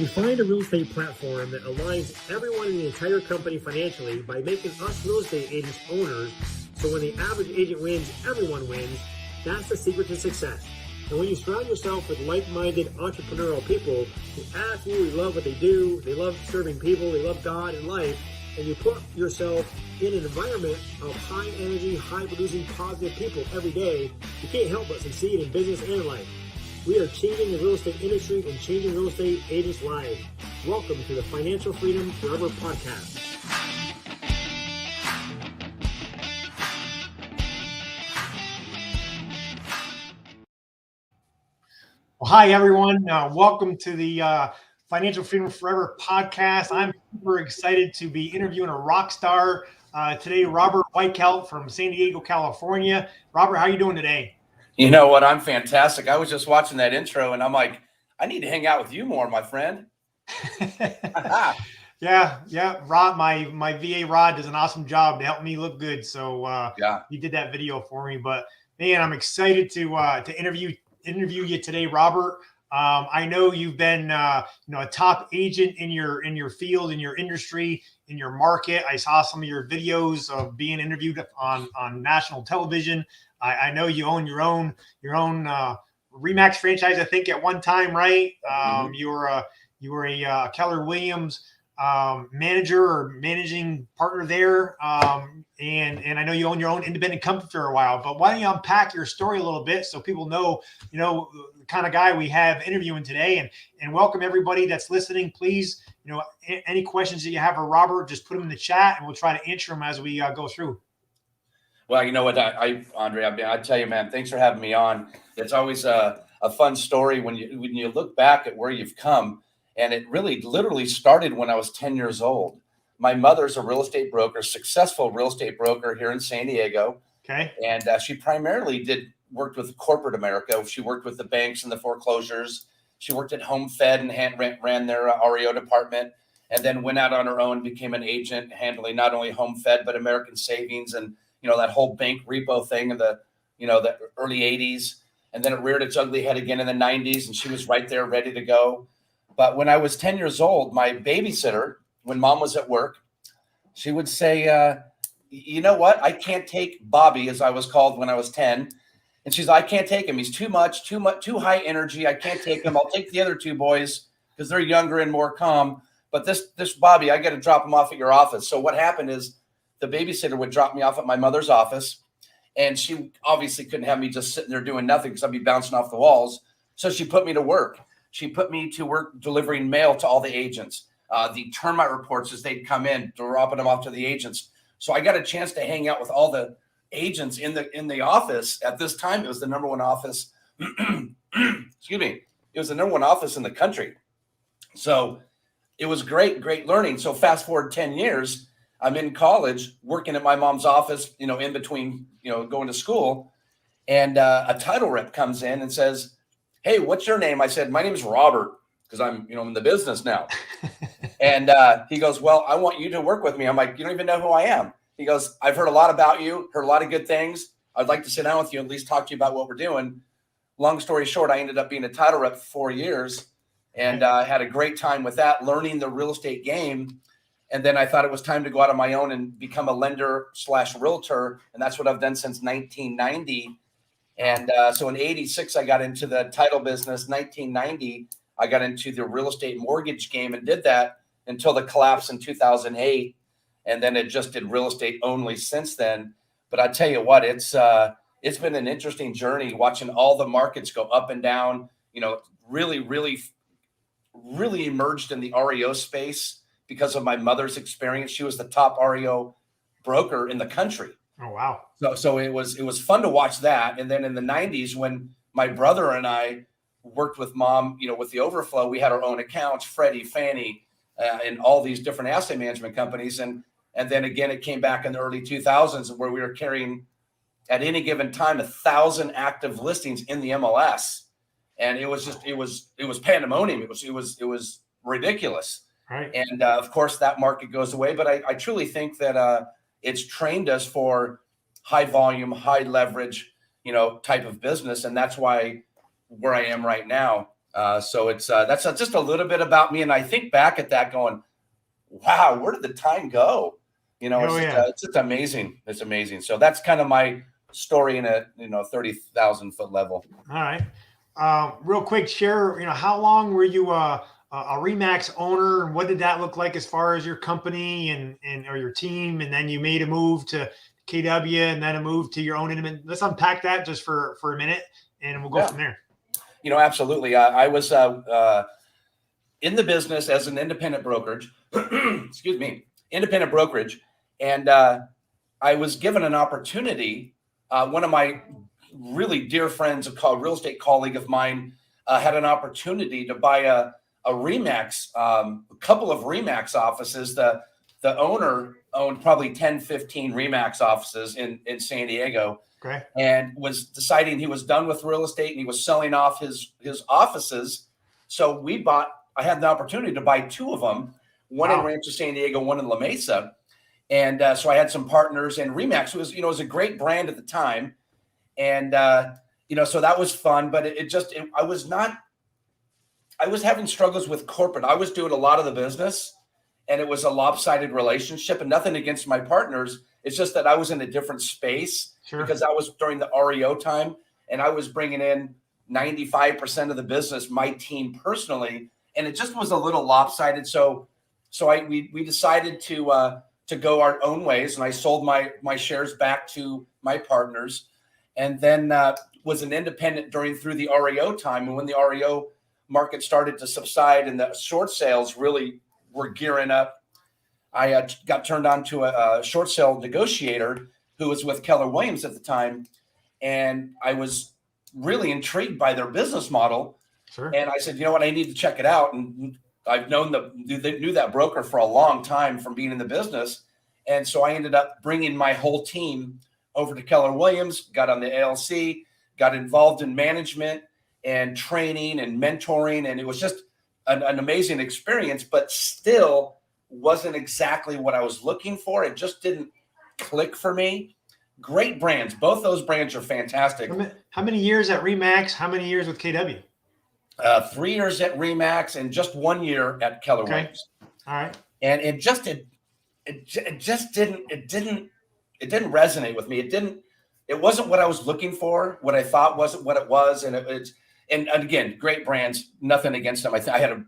find a real estate platform that aligns everyone in the entire company financially by making us real estate agents owners, so when the average agent wins, everyone wins, that's the secret to success. And when you surround yourself with like-minded entrepreneurial people who absolutely love what they do, they love serving people, they love God and life, and you put yourself in an environment of high energy, high producing, positive people every day, you can't help but succeed in business and life. We are changing the real estate industry and changing real estate agents' lives. Welcome to the Financial Freedom Forever Podcast. Well, hi, everyone. Welcome to the Financial Freedom Forever Podcast. I'm super excited to be interviewing a rock star today, Robert Weichelt from San Diego, California. Robert, how are you doing today? You know what? I'm fantastic. I was just watching that intro and I'm like, I need to hang out with you more, my friend. Yeah. Rod, my VA Rod does an awesome job to help me look good. So he did that video for me. But man, I'm excited to interview you today, Robert. I know you've been a top agent in your field, in your industry, in your market. I saw some of your videos of being interviewed on national television. I know you own your own Remax franchise, I think, at one time, right? You were a Keller Williams manager or managing partner there, and I know you own your own independent company for a while. But why don't you unpack your story a little bit so people know the kind of guy we have interviewing today, and welcome everybody that's listening. Please, any questions that you have for Robert, just put them in the chat, and we'll try to answer them as we go through. Well, you know what, Andre, I tell you, man, thanks for having me on. It's always a fun story when you look back at where you've come. And it really literally started when I was 10 years old. My mother's a real estate broker, successful real estate broker here in San Diego. Okay. And she primarily worked with corporate America. She worked with the banks and the foreclosures. She worked at Home Fed and ran their REO department, and then went out on her own, became an agent handling not only Home Fed, but American Savings and that whole bank repo thing in the early 80s. And then it reared its ugly head again in the 90s, and she was right there ready to go. But when I was 10 years old, my babysitter, when mom was at work, she would say, you know what? I can't take Bobby, as I was called when I was 10. And she's like, I can't take him. He's too high energy. I can't take him. I'll take the other two boys because they're younger and more calm. But this Bobby, I got to drop him off at your office. So what happened is the babysitter would drop me off at my mother's office. And she obviously couldn't have me just sitting there doing nothing because I'd be bouncing off the walls. So she put me to work. She put me to work delivering mail to all the agents, the termite reports as they'd come in, dropping them off to the agents. So I got a chance to hang out with all the agents in the office. At this time, it was the number one office. Excuse me. It was the number one office in the country. So it was great learning. So fast forward 10 years, I'm in college working at my mom's office, in between, going to school. And a title rep comes in and says, hey, what's your name? I said, my name is Robert, because I'm, in the business now. And he goes, well, I want you to work with me. I'm like, you don't even know who I am. He goes, I've heard a lot about you, heard a lot of good things. I'd like to sit down with you and at least talk to you about what we're doing. Long story short, I ended up being a title rep for 4 years and had a great time with that, learning the real estate game. And then I thought it was time to go out on my own and become a lender/realtor. And that's what I've done since 1990. And so in 86, I got into the title business. 1990, I got into the real estate mortgage game and did that until the collapse in 2008. And then it just did real estate only since then. But I tell you what, it's been an interesting journey watching all the markets go up and down, really emerged in the REO space because of my mother's experience. She was the top REO broker in the country. Oh, wow. So it was fun to watch that. And then in the 90s, when my brother and I worked with mom, with the overflow, we had our own accounts, Freddie, Fannie, and all these different asset management companies. And then again, it came back in the early 2000s where we were carrying at any given time 1,000 active listings in the MLS. And it was pandemonium. It was ridiculous. Right. And of course, that market goes away. But I truly think that it's trained us for high volume, high leverage, type of business. And that's why where I am right now. So that's just a little bit about me. And I think back at that going, wow, where did the time go? It's just amazing. It's amazing. So that's kind of my story in a 30,000 foot level. All right. Real quick, share, how long were you a Remax owner, and what did that look like as far as your company and or your team? And then you made a move to KW and then a move to your own independent. Let's unpack that just for a minute, and we'll go from there. Absolutely. I was in the business as an independent brokerage, independent brokerage. And I was given an opportunity. One of my really dear friends, a real estate colleague of mine, had an opportunity to buy a Remax, a couple of Remax offices. The owner owned probably 10, 15 Remax offices in San Diego. Okay. And was deciding he was done with real estate and he was selling off his offices. So I had the opportunity to buy two of them, one in Rancho San Diego, one in La Mesa. And so I had some partners, and Remax was a great brand at the time. And, so that was fun, but I was having struggles with corporate. I was doing a lot of the business, and it was a lopsided relationship, and nothing against my partners. It's just that I was in a different space. Sure. Because that was during the REO time, and I was bringing in 95% of the business, my team personally, and it just was a little lopsided. So we decided to go our own ways, and I sold my shares back to my partners, and then was an independent through the REO time. And when the REO market started to subside and the short sales really were gearing up, I got turned on to a short sale negotiator who was with Keller Williams at the time. And I was really intrigued by their business model. Sure. And I said, you know what, I need to check it out. And I've knew that broker for a long time from being in the business. And so I ended up bringing my whole team over to Keller Williams, got on the ALC, got involved in management and training and mentoring. And it was just an amazing experience, but still wasn't exactly what I was looking for. It just didn't click for me. Great brands. Both those brands are fantastic. How many years at Remax? How many years with KW? 3 years at Remax and just 1 year at Keller Williams. All right. And it just didn't resonate with me. It wasn't what I was looking for. What I thought wasn't what it was. And again, great brands, nothing against them. I had a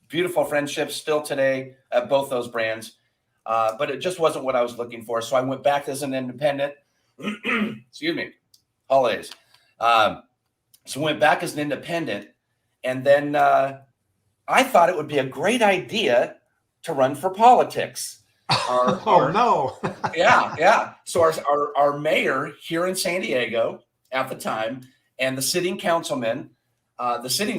beautiful friendship still today at both those brands. But it just wasn't what I was looking for. So I went back as an independent. Excuse me. Holidays. So went back as an independent. And then I thought it would be a great idea to run for politics. No. Yeah. So our mayor here in San Diego at the time, and the sitting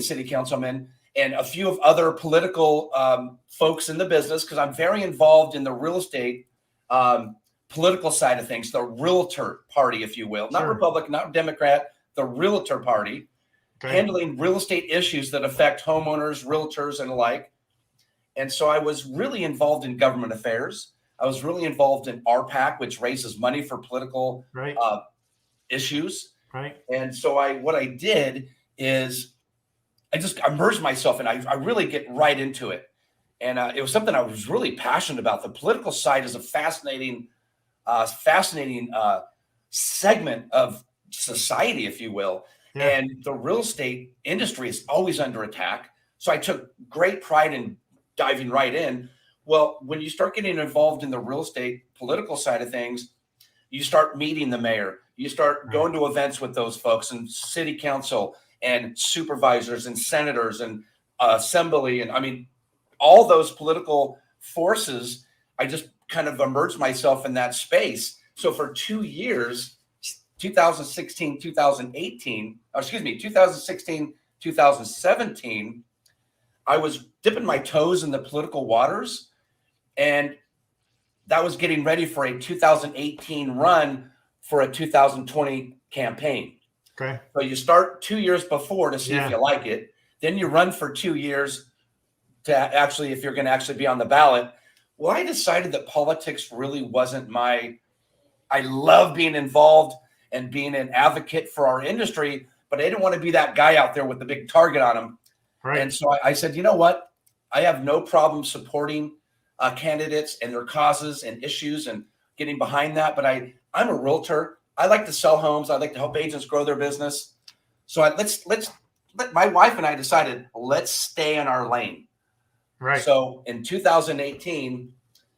city councilman, and a few of other political folks in the business, because I'm very involved in the real estate political side of things, the Realtor Party, if you will, not Republican, not Democrat, the Realtor Party, handling real estate issues that affect homeowners, realtors, and the like. And so I was really involved in government affairs. I was really involved in RPAC, which raises money for political issues. Right. And so what I did is I just immersed myself and I really get right into it. And it was something I was really passionate about. The political side is a fascinating segment of society, if you will. Yeah. And the real estate industry is always under attack. So I took great pride in diving right in. Well, when you start getting involved in the real estate political side of things, you start meeting the mayor. You start going to events with those folks and city council and supervisors and senators and assembly. And I mean, all those political forces, I just kind of immersed myself in that space. So for 2 years, 2016, 2017, I was dipping my toes in the political waters, and that was getting ready for a 2018 run for a 2020 campaign. Okay. So you start 2 years before to see if you like it. Then you run for 2 years to actually, if you're going to actually be on the ballot. Well, I decided that politics really wasn't I love being involved and being an advocate for our industry, but I didn't want to be that guy out there with the big target on him. Right. And so I said, you know what? I have no problem supporting candidates and their causes and issues and getting behind that. But I'm a realtor. I like to sell homes. I like to help agents grow their business. So my wife and I decided, let's stay in our lane. Right. So in 2018,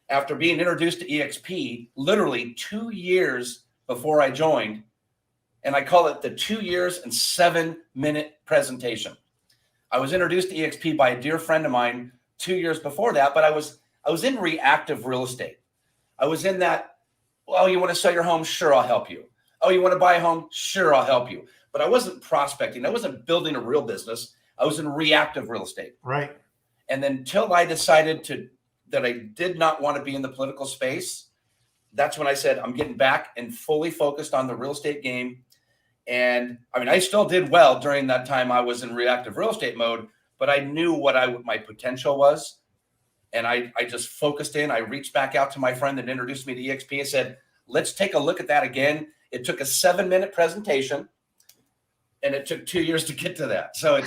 after being introduced to EXP, literally 2 years before I joined, and I call it the 2 years and 7-minute presentation. I was introduced to EXP by a dear friend of mine 2 years before that, but I was in reactive real estate. I was in that, well, you want to sell your home? Sure, I'll help you. Oh, you want to buy a home? Sure, I'll help you. But I wasn't prospecting. I wasn't building a real business. I was in reactive real estate. Right. And then until I decided that I did not want to be in the political space, that's when I said, I'm getting back and fully focused on the real estate game. And I mean, I still did well during that time I was in reactive real estate mode, but I knew what my potential was. And I just focused in. I reached back out to my friend that introduced me to EXP and said, let's take a look at that again. It took a 7-minute presentation, and it took 2 years to get to that. So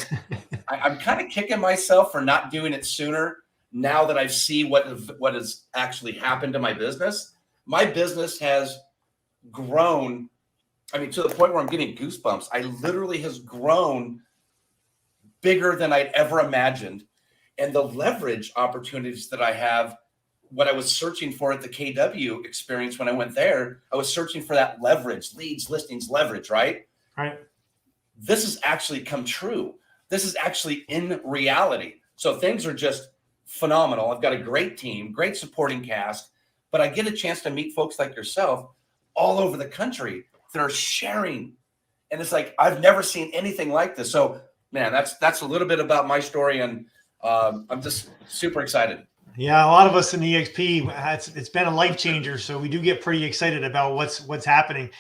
I'm kind of kicking myself for not doing it sooner. Now that I see what has actually happened to my business, my business has grown. I mean, to the point where I'm getting goosebumps. I literally has grown bigger than I'd ever imagined. And the leverage opportunities that I have, what I was searching for at the KW experience when I went there, I was searching for that leverage, leads, listings, leverage, right? Right. This has actually come true. This is actually in reality. So things are just phenomenal. I've got a great team, great supporting cast, but I get a chance to meet folks like yourself all over the country that are sharing. And it's like, I've never seen anything like this. So man, that's a little bit about my story. And I'm just super excited. Yeah, a lot of us in the EXP, it's been a life changer. So we do get pretty excited about what's happening.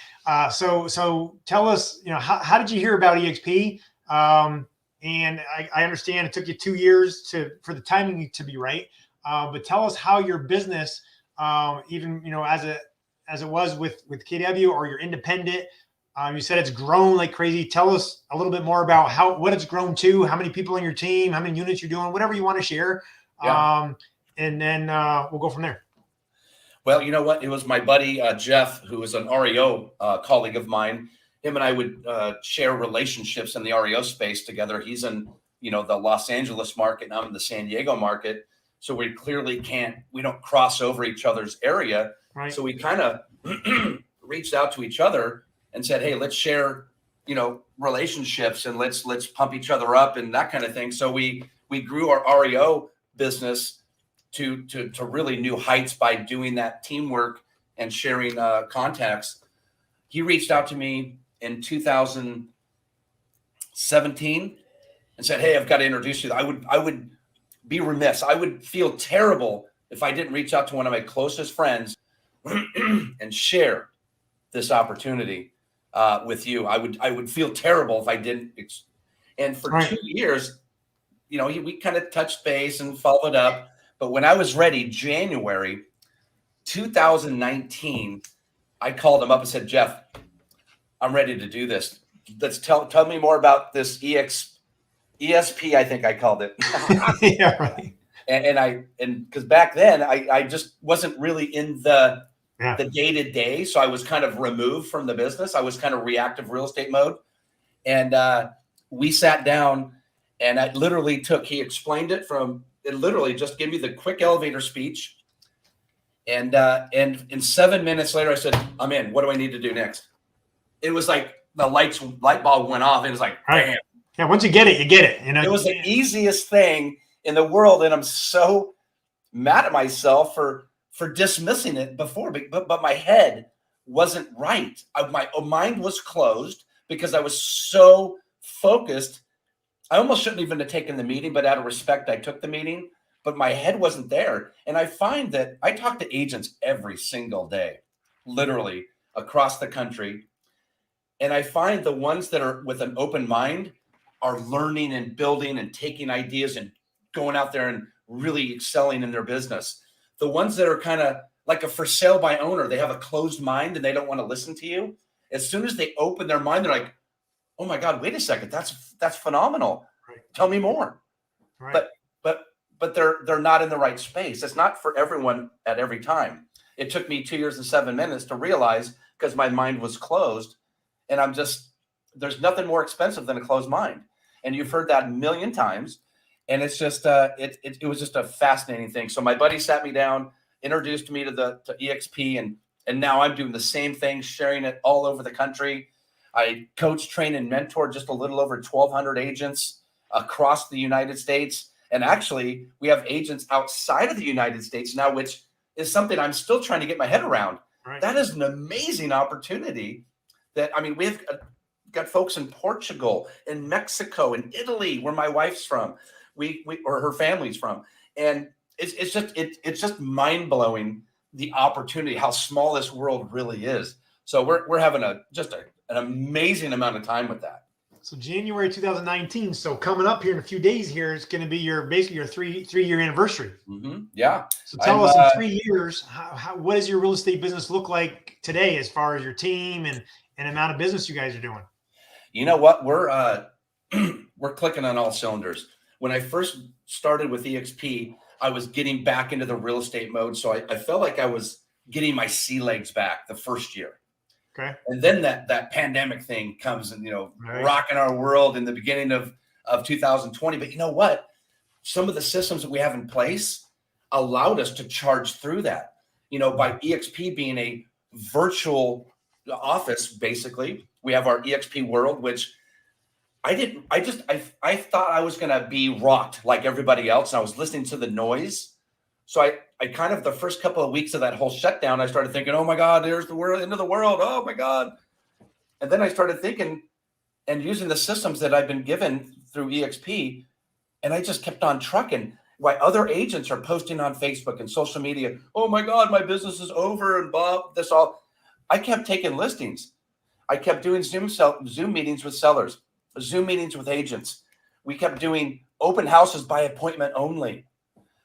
So tell us, how did you hear about EXP? And I understand it took you 2 years for the timing to be right. But tell us how your business, even as it was with KW or your independent, you said it's grown like crazy. Tell us a little bit more about what it's grown to, how many people on your team, how many units you're doing, whatever you want to share. Yeah. And then we'll go from there. Well, you know what? It was my buddy, Jeff, who was an REO colleague of mine. Him and I would share relationships in the REO space together. He's in, the Los Angeles market, and I'm in the San Diego market. So we clearly we don't cross over each other's area. Right. So we kind of reached out to each other and said, hey, let's share, relationships, and let's pump each other up and that kind of thing. So we grew our REO business to really new heights by doing that teamwork and sharing contacts. He reached out to me in 2017 and said, hey, I've got to introduce you. I would be remiss. I would feel terrible if I didn't reach out to one of my closest friends and share this opportunity with you. I would feel terrible if I didn't. And for 2 years, we kind of touched base and followed up. But when I was ready, January 2019, I called him up and said, Jeff, I'm ready to do this. Let's tell me more about this ESP, I think I called it. Yeah, right. And because back then I just wasn't really in the day-to-day. So I was kind of removed from the business. I was kind of reactive real estate mode. And we sat down, and he explained it it literally just gave me the quick elevator speech. And in 7 minutes later, I said, I'm in. What do I need to do next? It was like the light bulb went off. It was like, bam. Yeah, once you get it, you get it. It was the easiest thing in the world. And I'm so mad at myself for dismissing it before, but my head wasn't right. My mind was closed because I was so focused. I almost shouldn't even have taken the meeting, but out of respect, I took the meeting, but my head wasn't there. And I find that I talk to agents every single day, literally across the country. And I find the ones that are with an open mind are learning and building and taking ideas and going out there and really excelling in their business. The ones that are kind of like a for sale by owner, they have a closed mind and they don't want to listen to you. As soon as they open their mind, they're like, oh my God, wait a second. That's phenomenal. Right. Tell me more. Right. But they're not in the right space. It's not for everyone at every time. It took me 2 years and 7 minutes to realize, because my mind was closed, and there's nothing more expensive than a closed mind. And you've heard that a million times. And it's just, it was just a fascinating thing. So my buddy sat me down, introduced me to EXP, and now I'm doing the same thing, sharing it all over the country. I coach, train, and mentor just a little over 1,200 agents across the United States. And actually, we have agents outside of the United States now, which is something I'm still trying to get my head around. Right. That is an amazing opportunity. We've got folks in Portugal, in Mexico, in Italy, where my wife's from, or her family's from. And it's just mind-blowing, the opportunity, how small this world really is. So we're having an amazing amount of time with that. So January 2019. So coming up here in a few days here, it's going to be basically your three-year anniversary. Mm-hmm. Yeah. So tell us, in 3 years, what does your real estate business look like today, as far as your team and amount of business you guys are doing? You know what? We're clicking on all cylinders. When I first started with EXP, I was getting back into the real estate mode. So I felt like I was getting my sea legs back the first year. Okay. And then that pandemic thing comes and, Right. rocking our world in the beginning of 2020. But you know what? Some of the systems that we have in place allowed us to charge through that, by EXP being a virtual office. Basically, we have our EXP world, which I thought I was going to be rocked like everybody else. And I was listening to the noise. So I kind of, the first couple of weeks of that whole shutdown, I started thinking, oh my God, there's the world, end of the world. Oh my God. And then I started thinking and using the systems that I've been given through EXP. And I just kept on trucking. Why other agents are posting on Facebook and social media, oh my God, my business is over and blah, this all. I kept taking listings. I kept doing Zoom meetings with sellers, Zoom meetings with agents. We kept doing open houses by appointment only.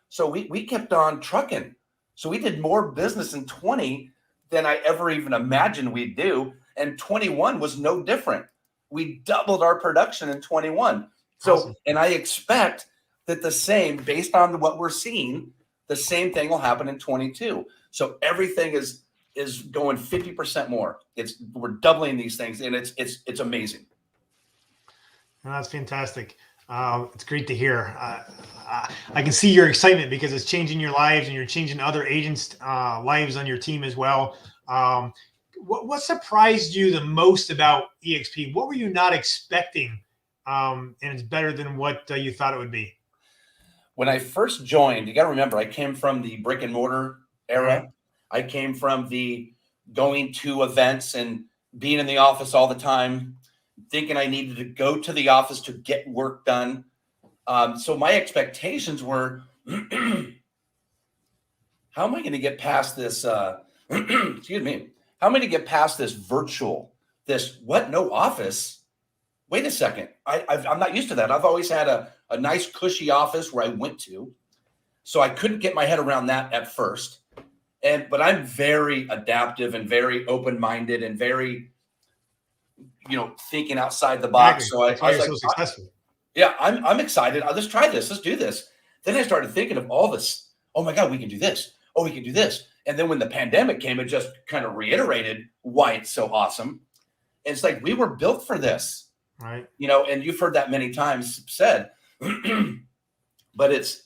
So we kept on trucking. So we did more business in 20 than I ever even imagined we'd do. And 21 was no different. We doubled our production in 21. So, Awesome. And I expect that the same, based on what we're seeing, the same thing will happen in 22. So everything is going 50% more. We're doubling these things, and it's amazing. Well, that's fantastic. It's great to hear. I can see your excitement because it's changing your lives, and you're changing other agents' lives on your team as well. What surprised you the most about EXP? What were you not expecting? And it's better than what you thought it would be. When I first joined, you got to remember, I came from the brick and mortar era. Right. I came from the going to events and being in the office all the time, thinking I needed to go to the office to get work done. So my expectations were, how am I going to get past this? Excuse me. How am I going to get past this virtual, no office? Wait a second. I'm not used to that. I've always had a nice cushy office where I went to. So I couldn't get my head around that at first. But I'm very adaptive and very open-minded and very, thinking outside the box. So I was like, so successful. Yeah, I'm excited. Let's try this. Let's do this. Then I started thinking of all this. Oh my God, we can do this. Oh, we can do this. And then when the pandemic came, it just kind of reiterated why it's so awesome. And it's like, we were built for this, right? And you've heard that many times said, but it's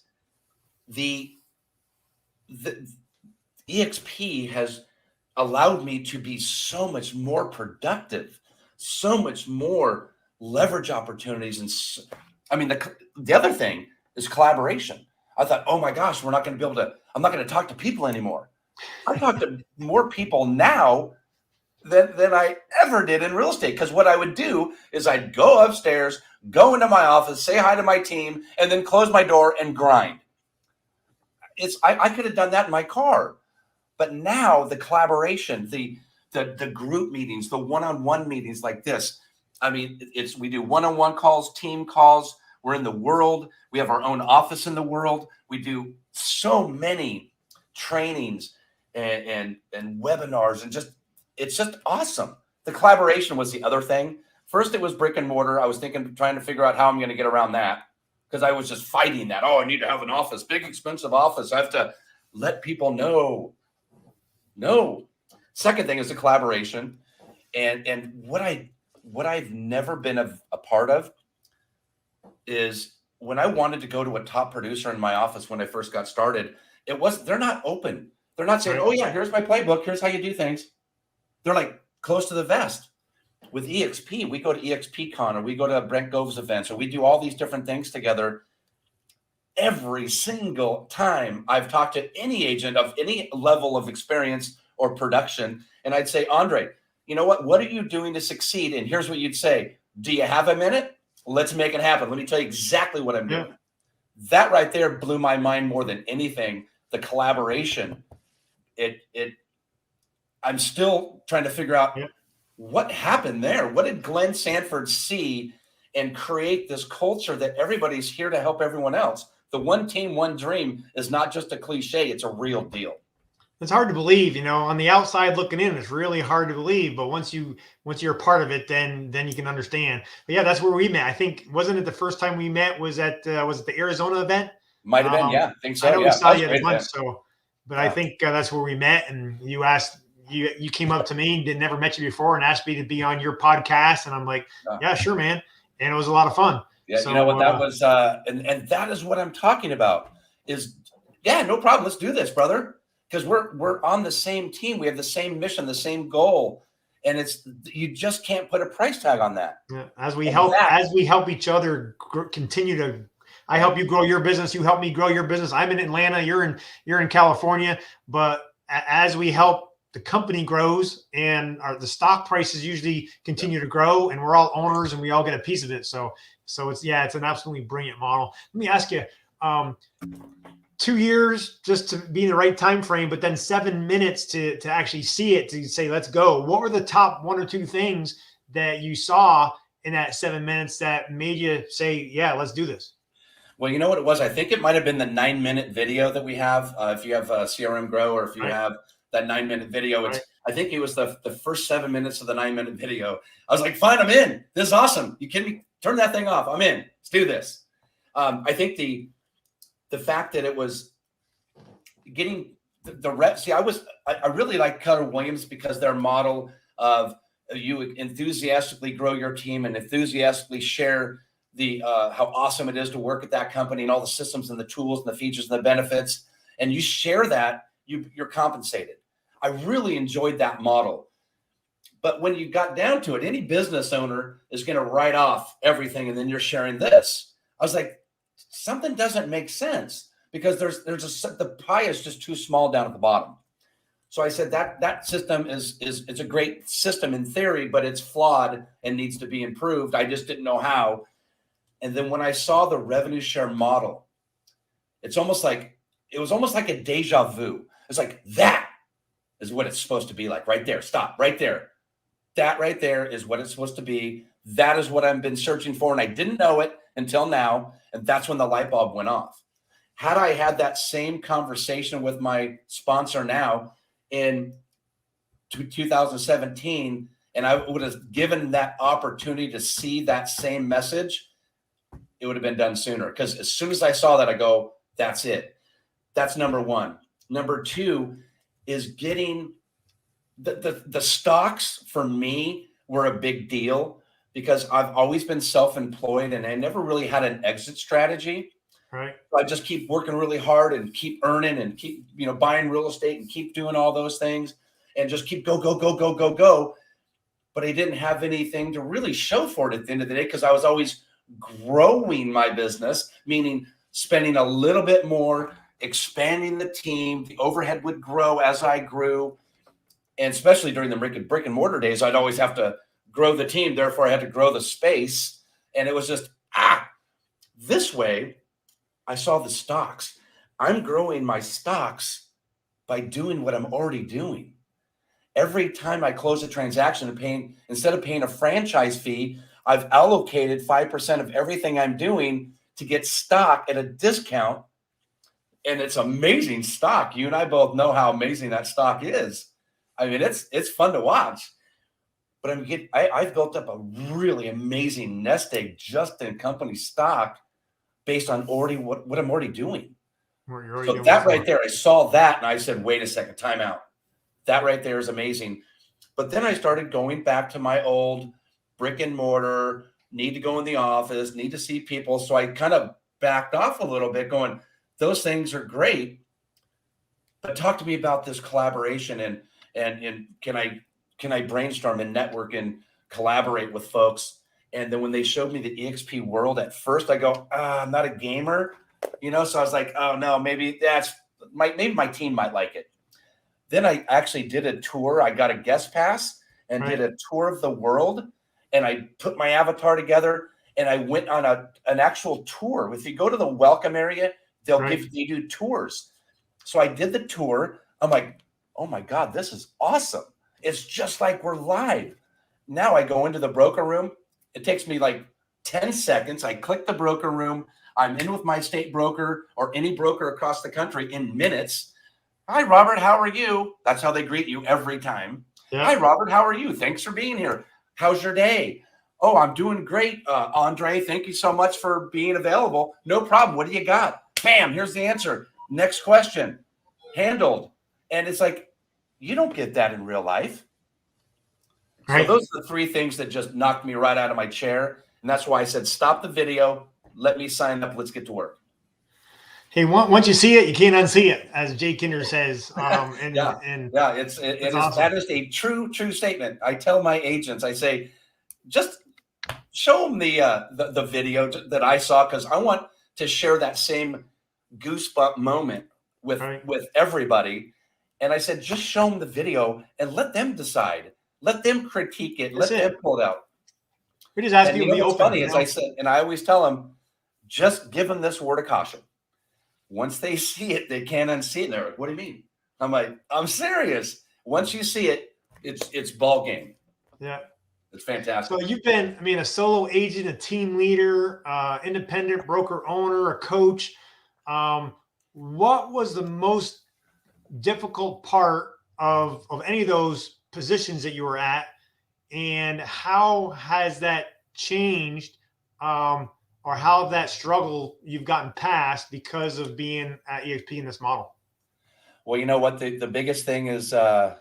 the EXP has allowed me to be so much more productive, so much more leverage opportunities. And the other thing is collaboration. I thought, oh my gosh, I'm not going to talk to people anymore. I talk to more people now than I ever did in real estate. Because what I would do is I'd go upstairs, go into my office, say hi to my team, and then close my door and grind. I could have done that in my car. But now the collaboration, the group meetings, the one-on-one meetings like this. We do one-on-one calls, team calls. We're in the world. We have our own office in the world. We do so many trainings and webinars, and it's just awesome. The collaboration was the other thing. First, it was brick and mortar. I was trying to figure out how I'm going to get around that, because I was just fighting that. Oh, I need to have an office, big, expensive office. I have to let people know. No. Second thing is the collaboration. And what I've never been a part of is when I wanted to go to a top producer in my office when I first got started, they're not open. They're not saying, oh yeah, here's my playbook. Here's how you do things. They're like close to the vest. With EXP, we go to EXPCon, or we go to Brent Gove's events, or we do all these different things together. Every single time I've talked to any agent of any level of experience or production, and I'd say, Andre, you know what? What are you doing to succeed? And here's what you'd say. Do you have a minute? Let's make it happen. Let me tell you exactly what I'm doing. Yeah. That right there blew my mind more than anything. The collaboration. I'm still trying to figure out what happened there. What did Glenn Sanford see and create this culture that everybody's here to help everyone else? The one team, one dream is not just a cliche. It's a real deal. It's hard to believe, on the outside looking in, it's really hard to believe. But once you're a part of it, then you can understand. But yeah, that's where we met. I think, wasn't it the first time we met was at was it the Arizona event? Might have been, yeah. I think so. I know we saw you at a bunch, but I think that's where we met. And you asked, you came up to me, never met you before, and asked me to be on your podcast. And I'm like, yeah, sure, man. And it was a lot of fun. Yeah, so, you know what that was, and that is what I'm talking about. Is no problem. Let's do this, brother. Because we're on the same team. We have the same mission, the same goal. And you just can't put a price tag on that. Yeah. As we help each other continue to, I help you grow your business. You help me grow your business. I'm in Atlanta. You're in California. But as we help, the company grows, and the stock prices usually continue to grow, and we're all owners and we all get a piece of it. So it's an absolutely brilliant model. Let me ask you, 2 years just to be in the right time frame, but then 7 minutes to actually see it, to say, let's go. What were the top 1 or 2 things that you saw in that 7 minutes that made you say, yeah, let's do this? Well, you know what it was? I think it might've been the 9-minute video that we have. If you have CRM Grow, or if you have that 9-minute video, I think it was the first 7 minutes of the 9-minute video. I was like, fine, I'm in. This is awesome. You kidding me? Turn that thing off. I'm in. Let's do this. I think the fact that it was getting the reps. See, I really like Keller Williams because their model of you enthusiastically grow your team and enthusiastically share the how awesome it is to work at that company and all the systems and the tools and the features and the benefits, and you share that, you're compensated. I really enjoyed that model. But when you got down to it, any business owner is going to write off everything, and then you're sharing this. I was like, something doesn't make sense, because the pie is just too small down at the bottom. So I said that system it's a great system in theory, but it's flawed and needs to be improved. I just didn't know how. And then when I saw the revenue share model, it was almost like a deja vu. It's like, that is what it's supposed to be like right there. Stop right there. That right there is what it's supposed to be. That is what I've been searching for. And I didn't know it until now. And that's when the light bulb went off. Had I had that same conversation with my sponsor now in 2017, and I would have given that opportunity to see that same message, it would have been done sooner. Because as soon as I saw that, I go, that's it. That's number one. Number two is getting the stocks for me were a big deal, because I've always been self-employed and I never really had an exit strategy. Right. So I just keep working really hard and keep earning and keep, buying real estate and keep doing all those things and just keep go. But I didn't have anything to really show for it at the end of the day, because I was always growing my business, meaning spending a little bit more, expanding the team. The overhead would grow as I grew. And especially during the brick and mortar days, I'd always have to grow the team. Therefore, I had to grow the space. And it was just, this way, I saw the stocks. I'm growing my stocks by doing what I'm already doing. Every time I close a transaction, instead of paying a franchise fee, I've allocated 5% of everything I'm doing to get stock at a discount. And it's amazing stock. You and I both know how amazing that stock is. I mean, it's fun to watch. But I've built up a really amazing nest egg just in company stock based on already what I'm already doing. So that right there, I saw that and I said, wait a second, time out. That right there is amazing. But then I started going back to my old brick and mortar, need to go in the office, need to see people. So I kind of backed off a little bit going, those things are great, but talk to me about this collaboration and can I brainstorm and network and collaborate with folks? And then when they showed me the EXP world, at first I go, I'm not a gamer, so I was like, oh no, maybe maybe my team might like it. Then I actually did a tour. I got a guest pass and did a tour of the world. And I put my avatar together and I went on an actual tour. If you go to the welcome area, they do tours. So I did the tour. I'm like, oh my God, this is awesome. It's just like we're live. Now I go into the broker room. It takes me like 10 seconds. I click the broker room. I'm in with my state broker or any broker across the country in minutes. Hi, Robert, how are you? That's how they greet you every time. Yeah. Hi, Robert, how are you? Thanks for being here. How's your day? Oh, I'm doing great, Andre. Thank you so much for being available. No problem. What do you got? Bam, here's the answer. Next question. Handled. And it's like, you don't get that in real life. So those are the three things that just knocked me right out of my chair. And that's why I said, stop the video. Let me sign up. Let's get to work. Hey, once you see it, you can't unsee it, as Jay Kinder says. It's awesome. That is a true statement. I tell my agents, I say, just show them the video that I saw, because I want to share that same goosebump moment with everybody. And I said, just show them the video and let them decide. Let them critique it. Let them pull it out. We just ask you to be open. Funny, as I said, and I always tell them, just give them this word of caution. Once they see it, they can't unsee it. And they're like, what do you mean? I'm like, I'm serious. Once you see it, it's ball game. Yeah. It's fantastic. So you've been, a solo agent, a team leader, independent broker owner, a coach. What was the most difficult part of any of those positions that you were at? And how has that changed? Or how that struggle you've gotten past because of being at EXP in this model? Well, you know what? The biggest thing is it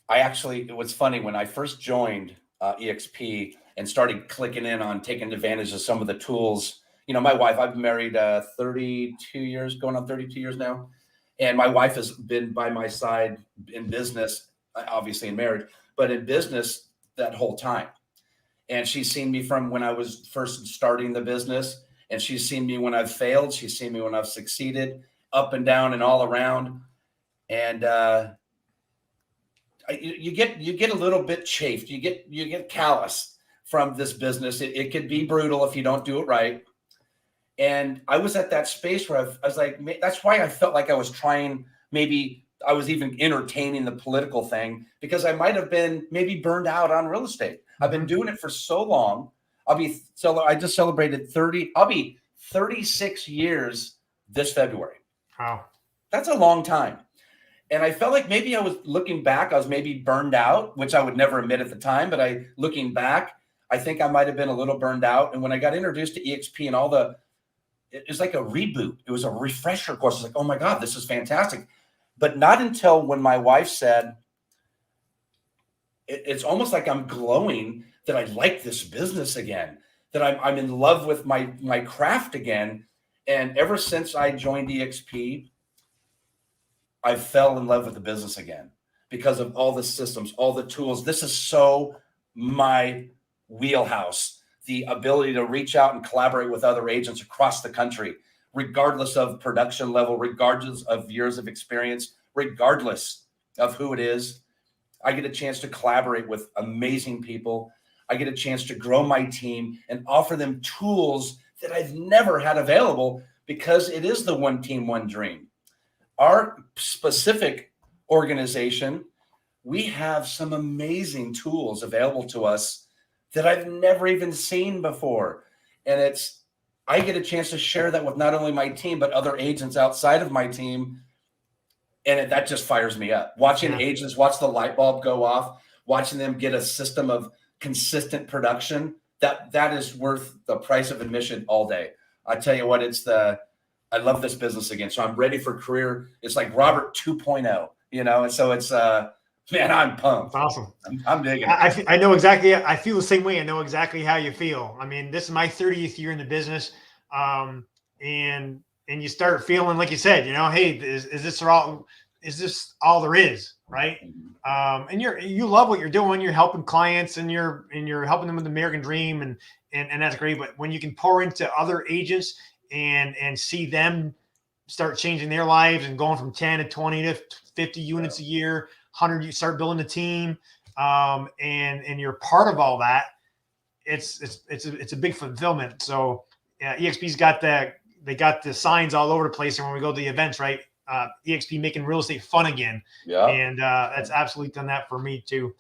was funny when I first joined EXP and started clicking in on taking advantage of some of the tools. My wife, I've been married 32 years, going on 32 years now. And my wife has been by my side in business, obviously in marriage, but in business that whole time. And she's seen me from when I was first starting the business, and she's seen me when I've failed. She's seen me when I've succeeded, up and down and all around. And you get a little bit chafed. You get callous from this business. It could be brutal if you don't do it right. And I was at that space where I was like, that's why I felt like I was trying. Maybe I was even entertaining the political thing, because I might have been maybe burned out on real estate. I've been doing it for so long. I just celebrated I'll be 36 years this February. Wow. That's a long time. And I felt like maybe I was looking back, I was maybe burned out, which I would never admit at the time, but looking back, I think I might've been a little burned out. And when I got introduced to EXP and it was like a reboot. It was a refresher course. I was like, oh my God, this is fantastic. But not until when my wife said, it's almost like I'm glowing that I like this business again, that I'm in love with my craft again. And ever since I joined EXP, I fell in love with the business again because of all the systems, all the tools. This is so my wheelhouse, the ability to reach out and collaborate with other agents across the country, regardless of production level, regardless of years of experience, regardless of who it is. I get a chance to collaborate with amazing people. I get a chance to grow my team and offer them tools that I've never had available, because it is the one team, one dream. Our specific organization, we have some amazing tools available to us that I've never even seen before. And I get a chance to share that with not only my team, but other agents outside of my team. And that just fires me up. Watching agents watch the light bulb go off, watching them get a system of consistent production, that is worth the price of admission all day. I tell you what, I love this business again. So I'm ready for career. It's like Robert 2.0, and so it's, man, I'm pumped. That's awesome. I'm digging it. I know exactly. I feel the same way. I know exactly how you feel. I mean, this is my 30th year in the business. And you start feeling, like you said, hey, is this all there is? Right. And you love what you're doing. You're helping clients and you're helping them with the American dream. And that's great. But when you can pour into other agents and see them start changing their lives and going from 10 to 20 to 50 units a year, 100, you start building a team, and you're part of all that. It's a big fulfillment. So EXP's they got the signs all over the place. And when we go to the events, right, EXP making real estate fun again. Yeah. And that's absolutely done that for me too.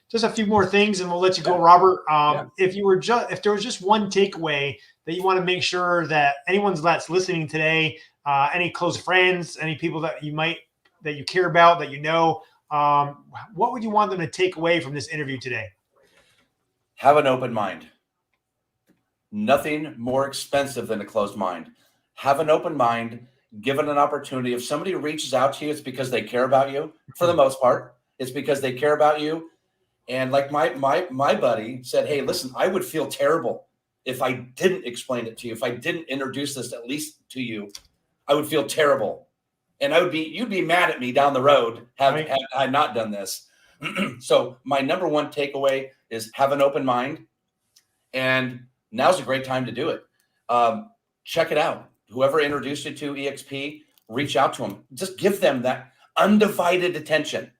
Just a few more things and we'll let you go, Robert. If there was just one takeaway that you want to make sure that anyone that's listening today, any close friends, any people that you care about, that what would you want them to take away from this interview today? Have an open mind. Nothing more expensive than a closed mind. Have an open mind. Give it an opportunity. If somebody reaches out to you, it's because they care about you. For the most part, it's because they care about you. And like my buddy said, hey, listen, I would feel terrible if I didn't explain it to you. If I didn't introduce this at least to you, I would feel terrible. And you'd be mad at me down the road had I not done this. So my number one takeaway is have an open mind. And now's a great time to do it. Check it out. Whoever introduced you to EXP, reach out to them. Just give them that undivided attention.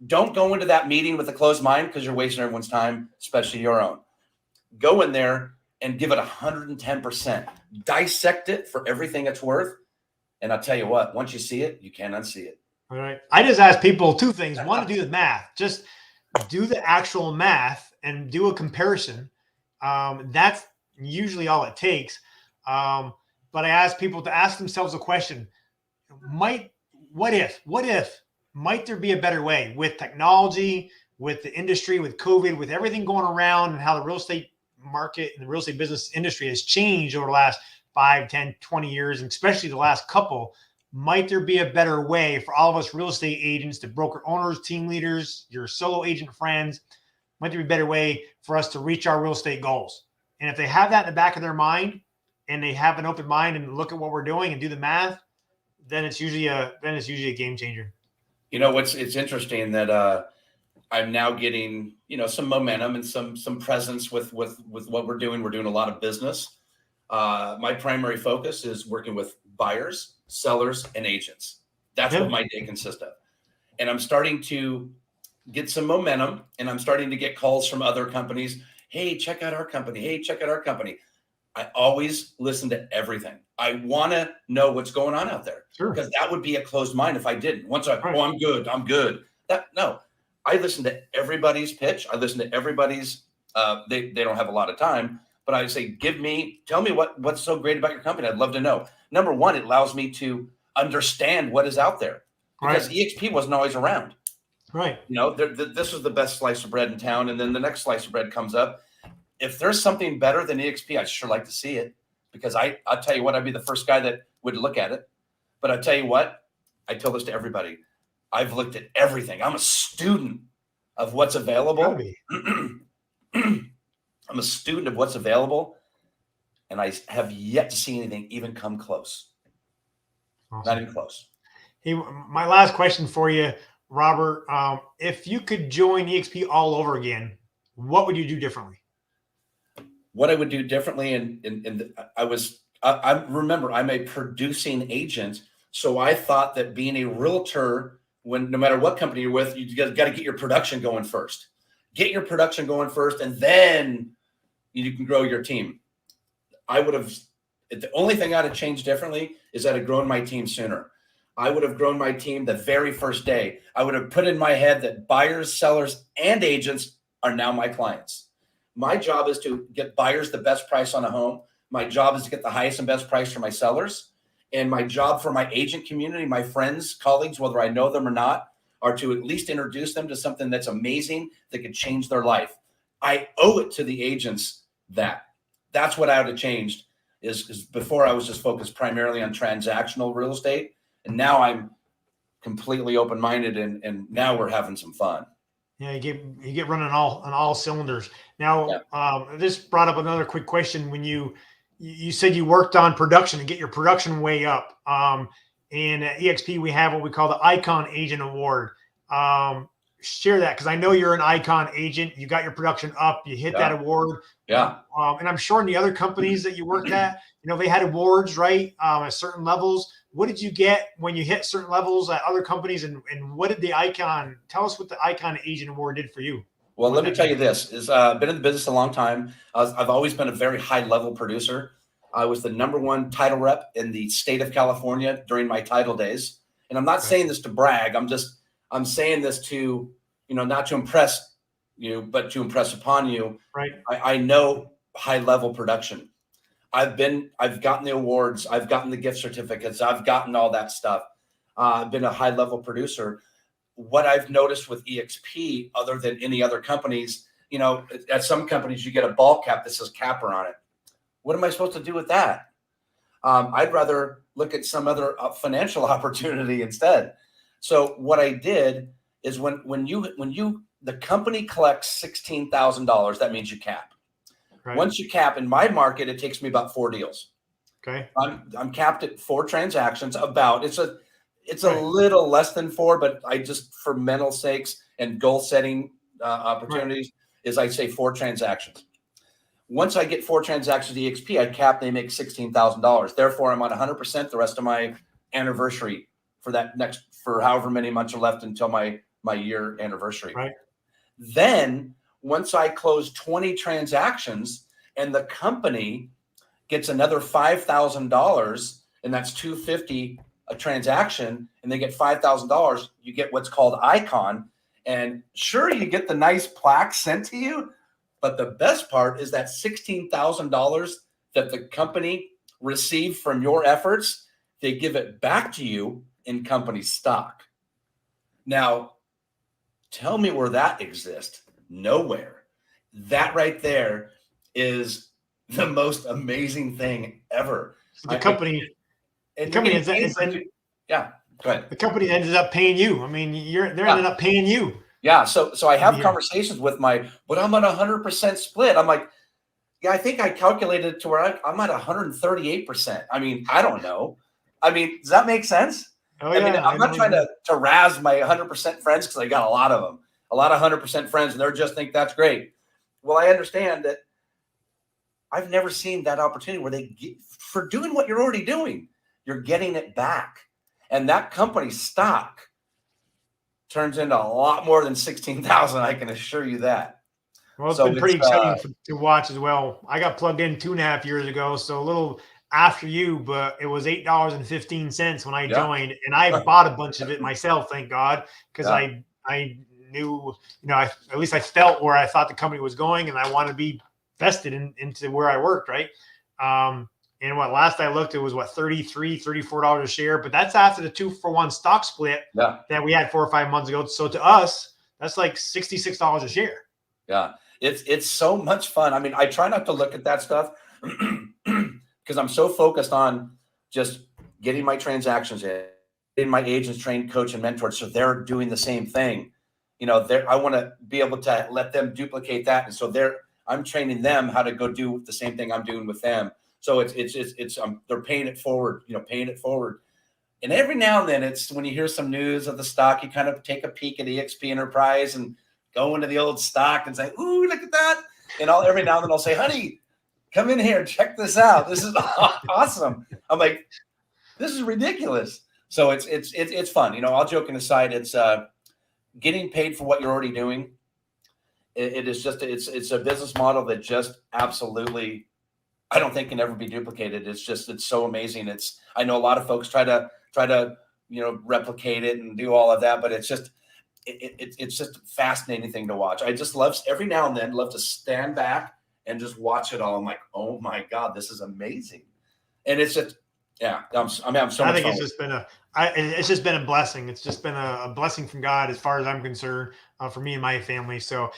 Don't go into that meeting with a closed mind because you're wasting everyone's time, especially your own. Go in there and give it 110%. Dissect it for everything it's worth. And I'll tell you what, once you see it, you can't unsee it. All right. I just ask people two things. One, to do the math. Just do the actual math and do a comparison. That's usually all it takes. But I ask people to ask themselves a question. What if might there be a better way with technology, with the industry, with COVID, with everything going around and how the real estate market and the real estate business industry has changed over the last 5, 10, 20 years, and especially the last couple? Might there be a better way for all of us real estate agents, to broker owners, team leaders, your solo agent friends? Might there be a better way for us to reach our real estate goals? And if they have that in the back of their mind and they have an open mind and look at what we're doing and do the math, then it's usually a game changer. It's interesting that I'm now getting, some momentum and some presence with what we're doing. We're doing a lot of business. My primary focus is working with buyers, sellers, and agents. That's what my day consists of. And I'm starting to get some momentum, and I'm starting to get calls from other companies. Hey, check out our company. Hey, check out our company. I always listen to everything. I want to know what's going on out there. Sure. Because that would be a closed mind if I didn't. I'm good. No, I listen to everybody's pitch. I listen to everybody's, they don't have a lot of time, but I say, tell me what's so great about your company. I'd love to know. Number one, it allows me to understand what is out there, because EXP wasn't always around. Right. This was the best slice of bread in town. And then the next slice of bread comes up. If there's something better than EXP, I'd sure like to see it, because I'll tell you what, I'd be the first guy that would look at it. But I'll tell you what, I tell this to everybody. I've looked at everything. I'm a student of what's available. I'm a student of what's available. And I have yet to see anything even come close. Awesome. Not even close. Hey, my last question for you, Robert. If you could join EXP all over again, what would you do differently? What I would do differently, I remember I'm a producing agent, so I thought that being a realtor, no matter what company you're with, you got to get your production going first. Get your production going first, and then you can grow your team. The only thing I'd have changed differently is I'd have grown my team sooner. I would have grown my team the very first day. I would have put in my head that buyers, sellers, and agents are now my clients. My job is to get buyers the best price on a home. My job is to get the highest and best price for my sellers. And my job for my agent community, my friends, colleagues, whether I know them or not, are to at least introduce them to something that's amazing that could change their life. I owe it to the agents that. That's what I would have changed. is before I was just focused primarily on transactional real estate. And now I'm completely open-minded, and now we're having some fun. Yeah, you get running on all cylinders. Now, this brought up another quick question. When you said you worked on production and get your production way up. And at EXP, we have what we call the Icon Agent Award. Share that, because I know you're an Icon agent. You got your production up. You hit that award. Yeah. And I'm sure in the other companies that you worked at, they had awards, right, at certain levels. What did you get when you hit certain levels at other companies, and what did the Icon, tell us what the Icon Agent Award did for you? Well, let me tell you this, is been in the business a long time. I've always been a very high level producer. I was the #1 title rep in the state of California during my title days. And I'm not saying this to brag. I'm saying this to, not to impress you, but to impress upon you. Right. I know high level production. I've gotten the awards. I've gotten the gift certificates. I've gotten all that stuff. I've been a high level producer. What I've noticed with EXP, other than any other companies, at some companies you get a ball cap that says capper on it. What am I supposed to do with that? I'd rather look at some other financial opportunity instead. So what I did is when the company collects $16,000, that means you cap. Right. Once you cap, in my market, it takes me about 4 deals. Okay. I'm capped at 4 transactions. It's a little less than 4, but I just, for mental sakes and goal setting opportunities, is I say 4 transactions. Once I get 4 transactions to EXP, I cap, they make $16,000. Therefore, I'm on 100% the rest of my anniversary for however many months are left until my year anniversary. Right. Then once I close 20 transactions and the company gets another $5,000, and that's $250 a transaction, and they get $5,000, you get what's called Icon. And sure, you get the nice plaque sent to you, but the best part is that $16,000 that the company received from your efforts, they give it back to you in company stock. Now, tell me where that exists. Nowhere. That right there is the most amazing thing ever. The company ends up paying you. I mean, they're ended up paying you. Yeah. So I have conversations with but I'm at 100% split. I'm like, yeah, I think I calculated it to where I'm at 138%. I mean, I don't know. I mean, does that make sense? Oh, I mean, I'm not trying to razz my 100% friends, because I got a lot of them. A lot of 100% friends, and they just think that's great. Well, I understand that I've never seen that opportunity where for doing what you're already doing, you're getting it back. And that company's stock turns into a lot more than 16,000. I can assure you that. Well, it's been pretty exciting to watch as well. I got plugged in 2.5 years ago, so a little after you, but it was $8.15 when I joined, and I bought a bunch of it myself, thank God, because I knew, at least I felt where I thought the company was going, and I wanted to be vested into where I worked, right? And last I looked, it was $33, $34 a share, but that's after the 2-for-1 stock split that we had 4 or 5 months ago. So to us, that's like $66 a share. Yeah, it's so much fun. I mean, I try not to look at that stuff because I'm so focused on just getting my transactions in, getting my agents trained, coach, and mentored, so they're doing the same thing. I want to be able to let them duplicate that, and so I'm training them how to go do the same thing I'm doing with them. So they're paying it forward, And every now and then, it's when you hear some news of the stock, you kind of take a peek at EXP Enterprise and go into the old stock and say, "Ooh, look at that!" And every now and then I'll say, "Honey, come in here, check this out. This is awesome." I'm like, "This is ridiculous." So it's fun. All joking aside, it's getting paid for what you're already doing. It's a business model that just absolutely, I don't think, can ever be duplicated. It's so amazing. I know a lot of folks try to replicate it and do all of that, but it's just a fascinating thing to watch. I just love, every now and then, love to stand back and just watch it all. I'm like, oh my God, this is amazing. And it's just, I'm so much fun. It's just been a blessing. It's just been a blessing from God, as far as I'm concerned, for me and my family. So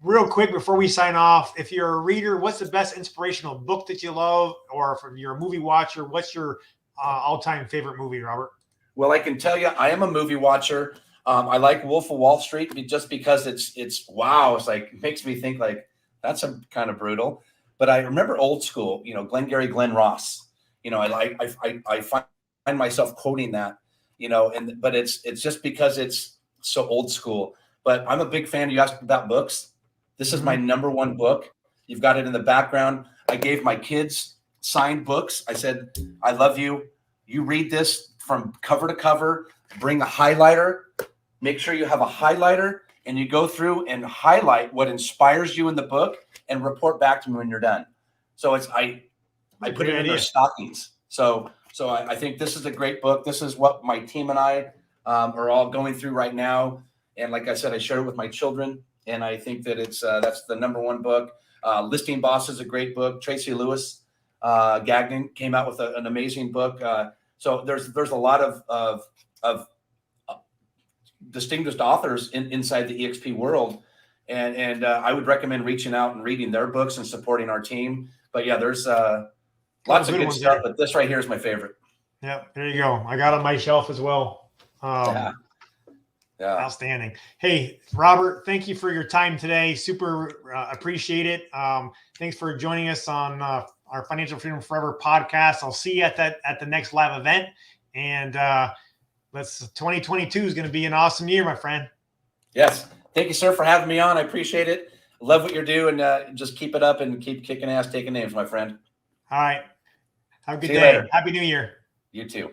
real quick before we sign off, if you're a reader, what's the best inspirational book that you love? Or if you're a movie watcher, what's your all-time favorite movie, Robert? Well, I can tell you, I am a movie watcher. I like Wolf of Wall Street just because it's wow. It's like, it makes me think like, that's a kind of brutal. But I remember old school, Glengarry Glen Ross. I find myself quoting that, but it's just because it's so old school. But I'm a big fan. You asked about books. This is my number one book. You've got it in the background. I gave my kids signed books. I said, I love you. You read this from cover to cover, bring a highlighter, make sure you have a highlighter, and you go through and highlight what inspires you in the book and report back to me when you're done. So I put it in their stockings. So I think this is a great book. This is what my team and I are all going through right now. And like I said, I share it with my children. And I think that that's the number one book. Listing Boss is a great book. Tracy Lewis Gagnon came out with an amazing book. So there's a lot of distinguished authors inside the EXP world. And I would recommend reaching out and reading their books and supporting our team. But yeah, there's lots of good stuff, but this right here is my favorite. Yeah, there you go. I got it on my shelf as well. Yeah. Outstanding. Hey, Robert, thank you for your time today. Super appreciate it. Thanks for joining us on our Financial Freedom Forever podcast. I'll see you at the next live event. And 2022 is going to be an awesome year, my friend. Yes. Thank you, sir, for having me on. I appreciate it. Love what you're doing. Just keep it up and keep kicking ass, taking names, my friend. All right. Have a good See you day. later. Happy New Year. You too.